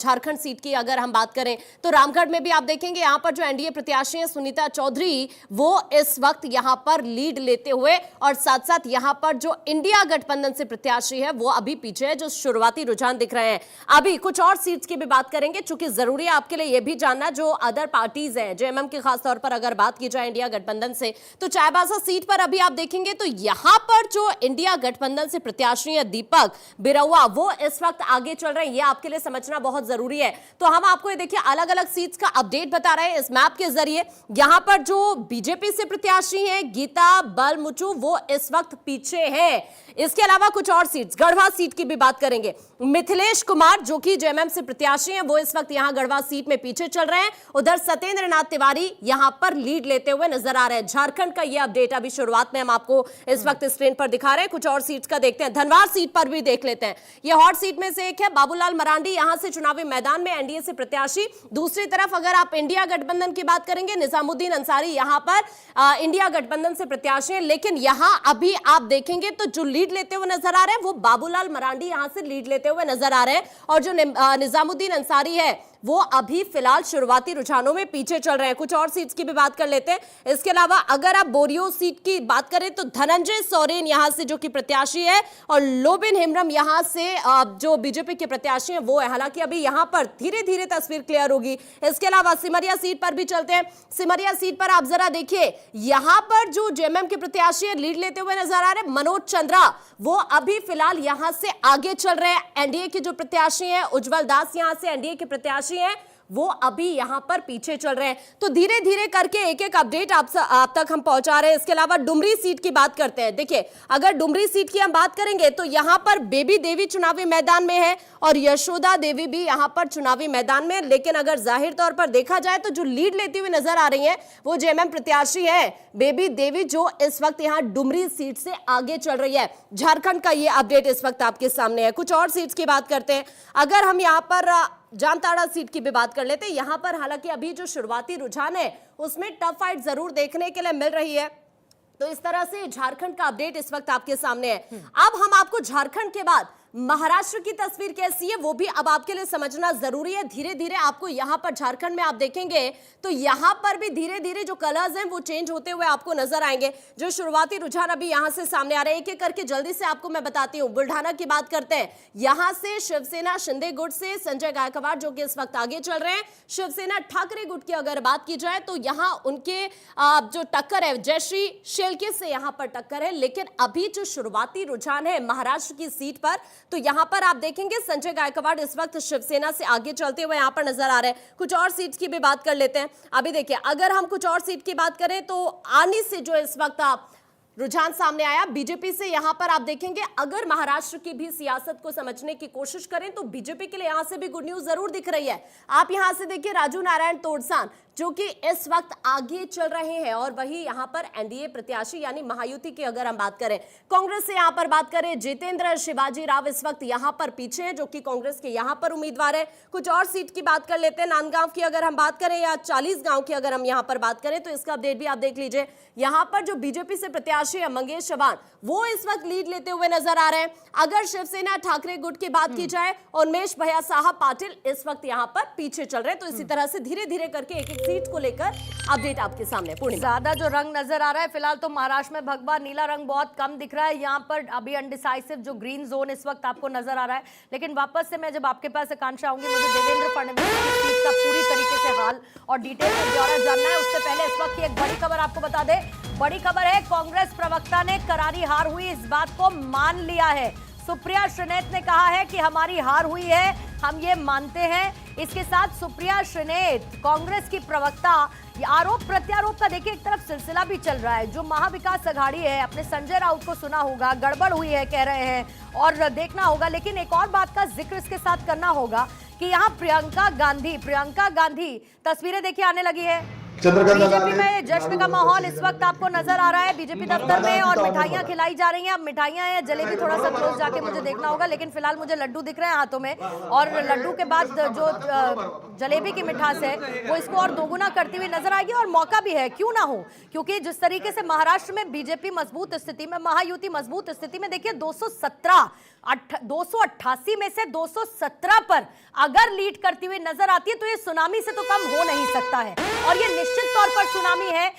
Jharkhand seat की अगर हम बात करें तो रामगढ़ में भी आप देखेंगे यहां पर जो एनडीए प्रत्याशी हैं सुनीता चौधरी, वो इस वक्त यहां पर लीड लेते हुए और साथ साथ यहां पर जो इंडिया गठबंधन से प्रत्याशी है वो अभी पीछे है, जो शुरुआती रुझान दिख रहे हैं। अभी कुछ और सीट्स की भी बात करेंगे, चूंकि जरूरी है आपके लिए यह भी जानना जो अदर पार्टीज हैं, जेएमएम की खासतौर पर अगर बात की जाए इंडिया गठबंधन से, तो चाईबासा सीट पर अभी आप देखेंगे तो यहां पर जो इंडिया गठबंधन से प्रत्याशी है दीपक बिरुआ, वो इस वक्त आगे चल रहे हैं। यह आपके लिए समझना बहुत जरूरी है। तो हम आपको ये देखिए अलग अलग सीट्स का अपडेट बता रहे हैं इस मैप के जरिए। यहां पर जो बीजेपी से प्रत्याशी हैं गीता बलमुचु, वो इस वक्त पीछे है। इसके अलावा कुछ और सीट्स, गढ़वा सीट की भी बात करेंगे। मिथिलेश कुमार जो कि जेएमएम से प्रत्याशी हैं, वो इस वक्त यहां गढ़वा सीट में पीछे चल रहे हैं। उधर सत्येंद्र नाथ तिवारी यहां पर लीड लेते हुए नजर आ रहे हैं। झारखंड का यह अपडेट अभी शुरुआत में हम आपको इस वक्त स्क्रीन पर दिखा रहे हैं। कुछ और सीट्स का देखते हैं। धनवार सीट पर भी देख लेते हैं। यह हॉट सीट में से एक है। बाबूलाल मरांडी यहां से चुनावी मैदान में एनडीए से प्रत्याशी। दूसरी तरफ अगर आप इंडिया गठबंधन की बात करेंगे, निजामुद्दीन अंसारी यहां पर इंडिया गठबंधन से प्रत्याशी हैं। लेकिन यहां अभी आप देखेंगे तो जो लीड लेते हुए नजर आ रहे हैं वो बाबूलाल मरांडी यहां से लीड लेते हुए नजर आ रहे हैं, और जो निजामुद्दीन अंसारी है वो अभी फिलहाल शुरुआती रुझानों में पीछे चल रहे हैं। कुछ और सीट्स की भी बात कर लेते हैं। इसके अलावा अगर आप बोरियो सीट की बात करें तो धनंजय सोरेन यहां से जो कि प्रत्याशी है, और लोबिन हेम्ब्रम यहां से जो बीजेपी के प्रत्याशी हैं वो है। हालांकि अभी यहां पर धीरे धीरे तस्वीर क्लियर होगी। इसके अलावा सिमरिया सीट पर भी चलते हैं। सिमरिया सीट पर आप जरा देखिए, यहां पर जो जेएमएम के प्रत्याशी है लीड लेते हुए नजर आ रहे हैं मनोज चंद्रा, वो अभी फिलहाल यहां से आगे चल रहे हैं। एनडीए के जो प्रत्याशी हैं उज्जवल दास यहां से एनडीए के प्रत्याशी हैं, वो अभी यहां पर पीछे चल रहे हैं। तो धीरे धीरे करके एक एक अपडेट आप तक हम पहुंचा रहे हैं। इसके अलावा डुमरी सीट की बात करते हैं। देखिए अगर डुमरी सीट की हम बात करेंगे तो यहां पर बेबी देवी चुनावी मैदान में है और यशोदा देवी भी यहां पर चुनावी मैदान में। लेकिन अगर जाहिर तौर पर देखा जाए तो जो लीड लेती हुई नजर आ रही है वो जेएमएम प्रत्याशी है बेबी देवी, जो इस वक्त यहां डुमरी सीट से आगे चल रही है। झारखंड का ये अपडेट इस वक्त आपके सामने है। कुछ और सीट्स की बात करते हैं। अगर हम यहां पर जामताड़ा सीट की भी बात कर लेते हैं, यहां पर हालांकि अभी जो शुरुआती रुझान है उसमें टफ फाइट जरूर देखने के लिए मिल रही है। तो इस तरह से झारखंड का अपडेट इस वक्त आपके सामने है। अब हम आपको झारखंड के बाद महाराष्ट्र की तस्वीर कैसी है वो भी अब आपके लिए समझना जरूरी है। धीरे धीरे आपको यहां पर झारखंड में आप देखेंगे तो यहां पर भी धीरे धीरे जो कलर्स हैं वो चेंज होते हुए आपको नजर आएंगे। जो शुरुआती रुझान अभी यहां से सामने आ रहे हैं, एक एक करके जल्दी से आपको मैं बताती हूं। बुल्ढाना की बात करते हैं। यहां से शिवसेना शिंदे गुट से संजय गायकवाड़ जो कि इस वक्त आगे चल रहे हैं। शिवसेना ठाकरे गुट की अगर बात की जाए तो यहां उनके जो टक्कर है जयश्री शेलके से यहां पर टक्कर है। लेकिन अभी जो शुरुआती रुझान है महाराष्ट्र की सीट पर, तो यहां पर आप देखेंगे संजय गायकवाड़ इस वक्त शिवसेना से आगे चलते हुए यहां पर नजर आ रहे हैं। कुछ और सीट्स की भी बात कर लेते हैं। अभी देखिए अगर हम कुछ और सीट की बात करें तो आनी से जो इस वक्त आप रुझान सामने आया बीजेपी से, यहां पर आप देखेंगे अगर महाराष्ट्र की भी सियासत को समझने की कोशिश करें तो बीजेपी के लिए यहां से भी गुड न्यूज जरूर दिख रही है। आप यहां से देखिए राजू नारायण तोड़सान जो कि इस वक्त आगे चल रहे हैं, और वही यहां पर एनडीए प्रत्याशी यानी महायुति की अगर हम बात करें। कांग्रेस से यहां पर बात करें जितेंद्र शिवाजी राव इस वक्त यहां पर पीछे है, जो कि कांग्रेस के यहां पर उम्मीदवार है। कुछ और सीट की बात कर लेते हैं। नांदगांव की अगर हम बात करें या 40 गांव की अगर हम यहां पर बात करें तो इसका अपडेट भी आप देख लीजिए। यहां पर जो बीजेपी से प्रत्याशी है मंगेश चौहान, वो इस वक्त लीड लेते हुए नजर आ रहे हैं। अगर शिवसेना ठाकरे गुट की बात की जाए, उन्मेष भैया साहब पाटिल इस वक्त यहां पर पीछे चल रहे हैं। तो इसी तरह से धीरे धीरे करके एक एक सीट को लेकर अपडेट आपके सामने। ज्यादा जो रंग नजर आ रहा है फिलहाल तो महाराष्ट्र में भगवा नीला रंग बहुत कम दिख रहा है। यहाँ पर अभी अनडिसाइसिव जो ग्रीन जोन इस वक्त आपको नजर आ रहा है। लेकिन वापस से मैं जब आपके पास आकांक्षा आऊंगी, मुझे देवेंद्र फडणवीस की सीट का पूरी तरीके से हाल और डिटेल में ब्यौरा जानना है। उससे पहले इस वक्त की एक बड़ी खबर आपको बता दें। बड़ी खबर है, कांग्रेस प्रवक्ता ने करारी हार हुई इस बात को मान लिया है। सुप्रिया श्रीनेत ने कहा है कि हमारी हार हुई है, हम ये मानते हैं। इसके साथ सुप्रिया श्रीनेत कांग्रेस की प्रवक्ता, आरोप प्रत्यारोप का देखिए एक तरफ सिलसिला भी चल रहा है। जो महाविकास अघाड़ी है, अपने संजय राउत को सुना होगा, गड़बड़ हुई है कह रहे हैं और देखना होगा। लेकिन एक और बात का जिक्र इसके साथ करना होगा कि यहाँ प्रियंका गांधी तस्वीरें देखिए आने लगी है। बीजेपी में जश्न का माहौल इस वक्त आपको नजर आ रहा है बीजेपी दफ्तर में, और मिठाइयां खिलाई जा रही हैं। अब मिठाइयां हैं, जलेबी थोड़ा सा क्लोज जाके मुझे देखना होगा, लेकिन फिलहाल मुझे लड्डू दिख रहे हैं हाथों में। और लड्डू के बाद जो जलेबी की मिठास है वो इसको और दोगुना करती हुई नजर आएगी। और मौका भी है, क्यों ना हो, क्योंकि जिस तरीके से महाराष्ट्र में बीजेपी मजबूत स्थिति में, महायुति मजबूत स्थिति में, देखिए 217 288 में से 217 पर अगर लीड करती हुई नजर आती है तो ये सुनामी से तो कम हो नहीं सकता है, और ये निश्चित तौर पर सुनामी है।